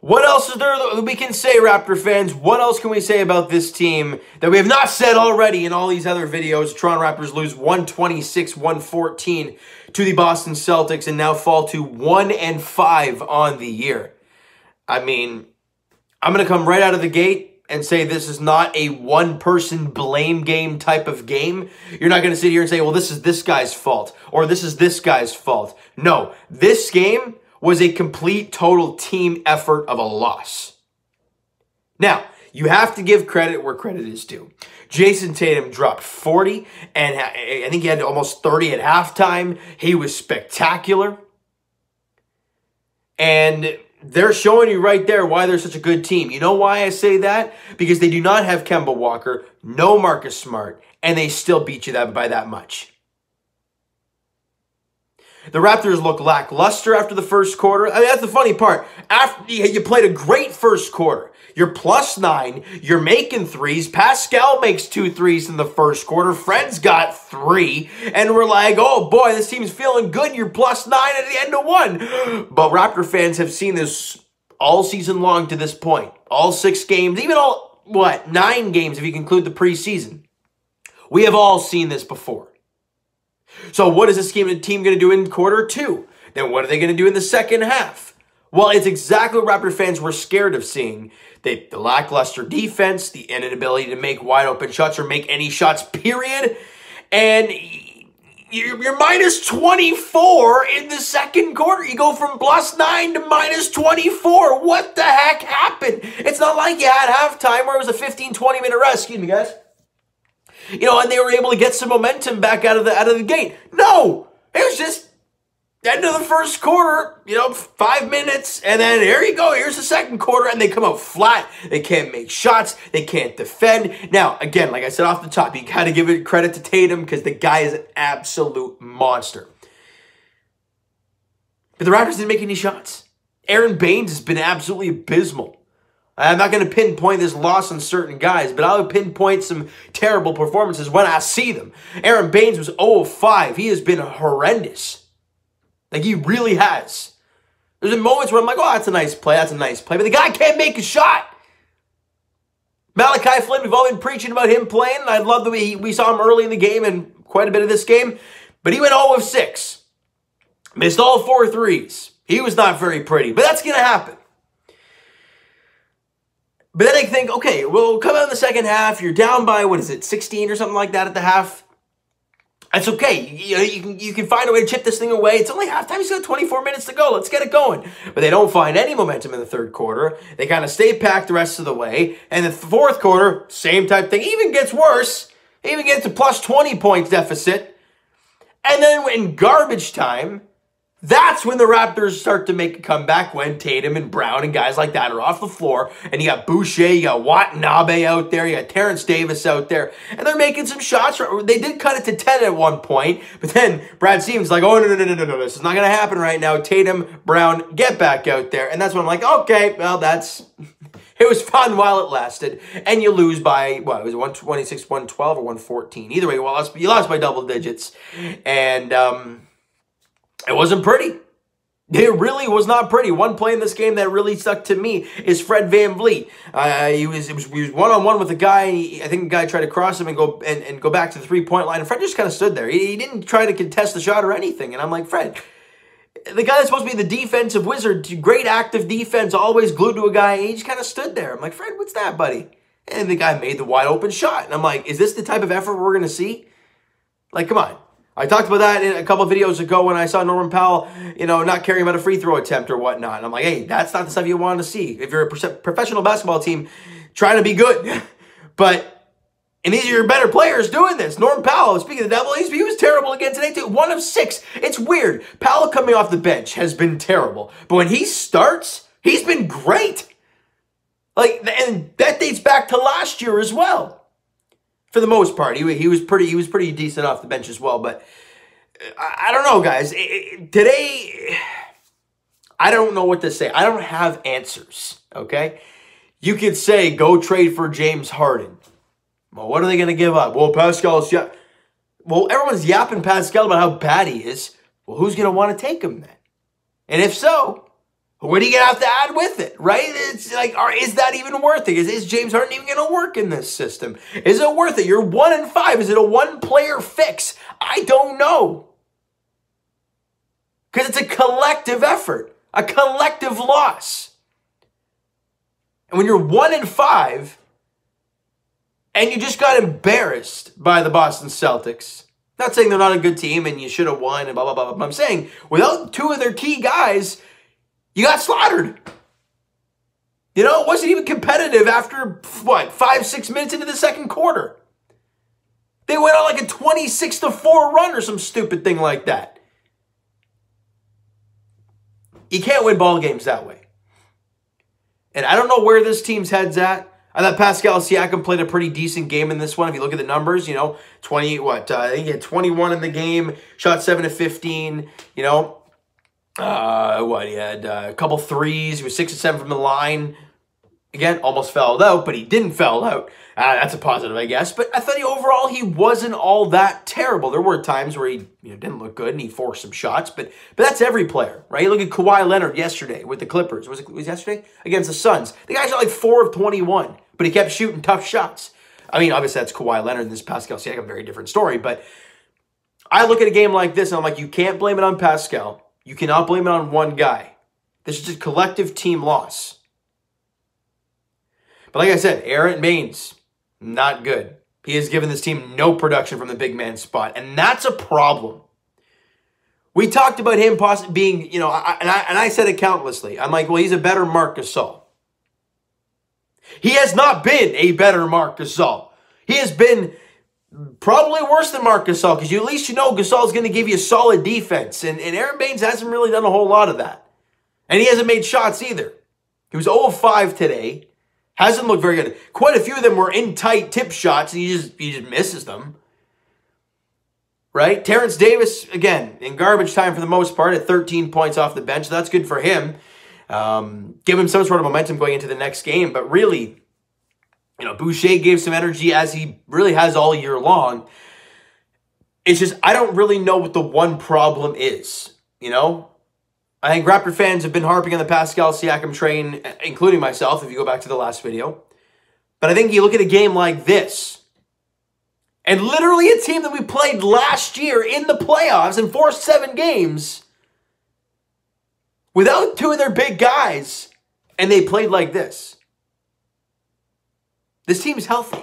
What else is there that we can say, Raptor fans? What else can we say about this team that we have not said already in all these other videos? Toronto Raptors lose 126-114 to the Boston Celtics and now fall to 1-5 on the year. I mean, I'm going to come right out of the gate and say this is not a one-person blame game type of game. You're not going to sit here and say, well, this is this guy's fault or this is this guy's fault. No, this game was a complete, total team effort of a loss. Now, you have to give credit where credit is due. Jason Tatum dropped 40, and I think he had almost 30 at halftime. He was spectacular. And they're showing you right there why they're such a good team. You know why I say that? Because they do not have Kemba Walker, no Marcus Smart, and they still beat you by that much. The Raptors look lackluster after the first quarter. I mean, that's the funny part. After you played a great first quarter. You're +9. You're making threes. Pascal makes 2 threes in the first quarter. Fred's got 3. And we're like, oh boy, this team's feeling good. You're +9 at the end of 1. But Raptor fans have seen this all season long to this point. All 6 games, even all, 9 games if you include the preseason. We have all seen this before. So what is this team going to do in quarter 2? Then what are they going to do in the second half? Well, it's exactly what Raptor fans were scared of seeing. The lackluster defense, the inability to make wide open shots or make any shots, period. And you're minus 24 in the second quarter. You go from +9 to minus 24. What the heck happened? It's not like you had halftime where it was a 15-20 minute rest. Excuse me, guys. You know, and they were able to get some momentum back out of the gate. No, it was just end of the first quarter, 5 minutes, and then here you go, here's the second quarter, and they come out flat. They can't make shots. They can't defend. Now, again, like I said off the top, you got to give it credit to Tatum because the guy is an absolute monster. But the Raptors didn't make any shots. Aaron Baines has been absolutely abysmal. I'm not going to pinpoint this loss on certain guys, but I'll pinpoint some terrible performances when I see them. Aaron Baines was 0 of 5. He has been horrendous. Like, he really has. There's been moments where I'm like, oh, that's a nice play, that's a nice play. But the guy can't make a shot. Malachi Flynn, we've all been preaching about him playing. I love the way we saw him early in the game and quite a bit of this game. But he went 0 of 6. Missed all 4 threes. He was not very pretty, but that's going to happen. But then I think, okay, we'll come out in the second half. You're down by, 16 or something like that at the half. That's okay. You can find a way to chip this thing away. It's only halftime. You still got 24 minutes to go. Let's get it going. But they don't find any momentum in the third quarter. They kind of stay packed the rest of the way. And the fourth quarter, same type thing. Even gets worse. Even gets to plus 20 points deficit. And then in garbage time, that's when the Raptors start to make a comeback when Tatum and Brown and guys like that are off the floor. And you got Boucher, you got Watanabe out there, you got Terrence Davis out there. And they're making some shots. They did cut it to 10 at one point. But then Brad Stevens is like, oh, no, this is not going to happen right now. Tatum, Brown, get back out there. And that's when I'm like, okay, well, it was fun while it lasted. And you lose by, what, it was 126, 112, or 114. Either way, you lost by double digits. And it wasn't pretty. It really was not pretty. One play in this game that really stuck to me is Fred VanVleet. He was one-on-one with a guy. I think the guy tried to cross him and go back to the three-point line. And Fred just kind of stood there. He didn't try to contest the shot or anything. And I'm like, Fred, the guy that's supposed to be the defensive wizard, great active defense, always glued to a guy, and he just kind of stood there. I'm like, Fred, what's that, buddy? And the guy made the wide-open shot. And I'm like, is this the type of effort we're going to see? Like, come on. I talked about that in a couple of videos ago when I saw Norman Powell, not caring about a free throw attempt or whatnot. And I'm like, hey, that's not the stuff you want to see. If you're a professional basketball team, trying to be good. And these are your better players doing this. Norman Powell, speaking of the devil, he was terrible again today too. 1 of 6. It's weird. Powell coming off the bench has been terrible. But when he starts, he's been great. And that dates back to last year as well. For the most part, he was pretty decent off the bench as well. But I don't know, guys. Today, I don't know what to say. I don't have answers. Okay, you could say go trade for James Harden. Well, what are they going to give up? Well, Pascal's everyone's yapping Pascal about how bad he is. Well, who's going to want to take him then? And if so, What are you going to have to add with it, right? It's like, is that even worth it? Is James Harden even going to work in this system? Is it worth it? You're 1-5. Is it a one-player fix? I don't know. Because it's a collective effort, a collective loss. And when you're 1-5, and you just got embarrassed by the Boston Celtics, not saying they're not a good team and you should have won and blah, blah, blah, but I'm saying without two of their key guys, you got slaughtered. You know, it wasn't even competitive after, 5-6 minutes into the second quarter. They went on like a 26-4 run or some stupid thing like that. You can't win ball games that way. And I don't know where this team's head's at. I thought Pascal Siakam played a pretty decent game in this one. If you look at the numbers, you know, I think he had 21 in the game, shot 7 of 15, you know. He had a couple threes. He was 6 of 7 from the line. Again, almost fouled out, but he didn't foul out. That's a positive, I guess. But I thought overall he wasn't all that terrible. There were times where he didn't look good and he forced some shots, but that's every player, right? You look at Kawhi Leonard yesterday with the Clippers. Was it yesterday? Against the Suns. The guy shot like 4 of 21, but he kept shooting tough shots. I mean, obviously that's Kawhi Leonard and this Pascal Siakam, very different story. But I look at a game like this and I'm like, you can't blame it on Pascal. You cannot blame it on one guy. This is just a collective team loss. But like I said, Aaron Baines, not good. He has given this team no production from the big man spot, and that's a problem. We talked about him possibly being, and I said it countlessly. I'm like, well, he's a better Marc Gasol. He has not been a better Marc Gasol. He has been probably worse than Marc Gasol, because at least Gasol is going to give you a solid defense, and Aaron Baines hasn't really done a whole lot of that. And he hasn't made shots either. He was 0 of 5 today. Hasn't looked very good. Quite a few of them were in tight tip shots, and he just misses them. Right? Terrence Davis, again, in garbage time for the most part, at 13 points off the bench. So that's good for him. Give him some sort of momentum going into the next game. But really, Boucher gave some energy as he really has all year long. It's just, I don't really know what the one problem is, I think Raptor fans have been harping on the Pascal Siakam train, including myself, if you go back to the last video. But I think you look at a game like this, and literally a team that we played last year in the playoffs and forced 7 games without 2 of their big guys, and they played like this. This team's healthy.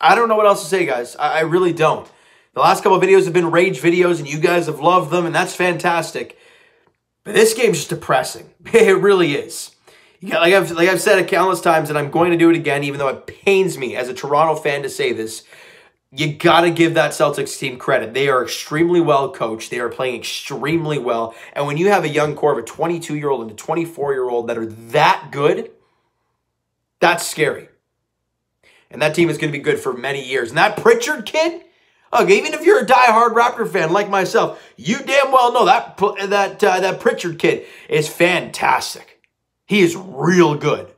I don't know what else to say, guys. I really don't. The last couple of videos have been rage videos, and you guys have loved them, and that's fantastic. But this game's just depressing. It really is. Like I've said it countless times, and I'm going to do it again, even though it pains me as a Toronto fan to say this. You got to give that Celtics team credit. They are extremely well coached. They are playing extremely well. And when you have a young core of a 22-year-old and a 24-year-old that are that good, that's scary. And that team is going to be good for many years. And that Pritchard kid, even if you're a diehard Raptor fan like myself, you damn well know that Pritchard kid is fantastic. He is real good.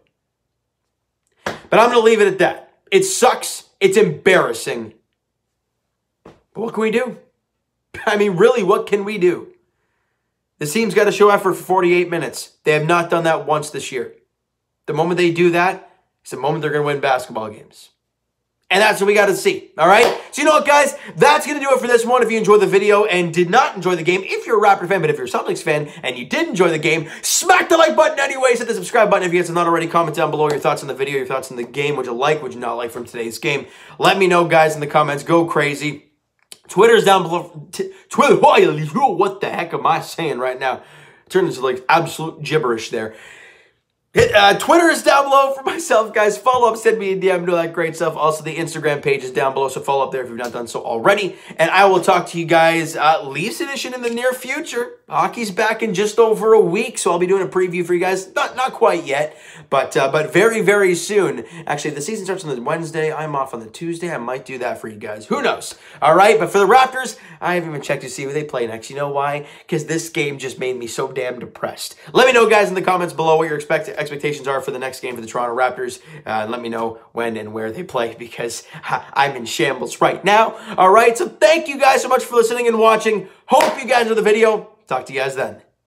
But I'm going to leave it at that. It sucks. It's embarrassing. But what can we do? I mean, really, what can we do? This team's got to show effort for 48 minutes. They have not done that once this year. The moment they do that, it's the moment they're going to win basketball games. And that's what we got to see, all right? So you know what, guys? That's going to do it for this one. If you enjoyed the video and did not enjoy the game, if you're a Raptor fan, but if you're a Celtics fan and you did enjoy the game, smack the like button anyways. Hit the subscribe button if you guys have not already. Comment down below your thoughts on the video, your thoughts on the game. Would you like, would you not like from today's game? Let me know, guys, in the comments. Go crazy. Twitter's down below. Twitter, what the heck am I saying right now? Turned into like absolute gibberish there. Twitter is down below for myself, guys. Follow up, send me a DM, do that great stuff. Also, the Instagram page is down below, so follow up there if you've not done so already. And I will talk to you guys Leafs edition in the near future. Hockey's back in just over a week, so I'll be doing a preview for you guys. Not quite yet, but very, very soon. Actually, the season starts on the Wednesday. I'm off on the Tuesday. I might do that for you guys. Who knows? All right, but for the Raptors, I haven't even checked to see who they play next. You know why? Because this game just made me so damn depressed. Let me know, guys, in the comments below what your expectations are for the next game for the Toronto Raptors. Let me know when and where they play, because I'm in shambles right now. All right, so thank you guys so much for listening and watching. Hope you guys enjoyed the video. Talk to you guys then.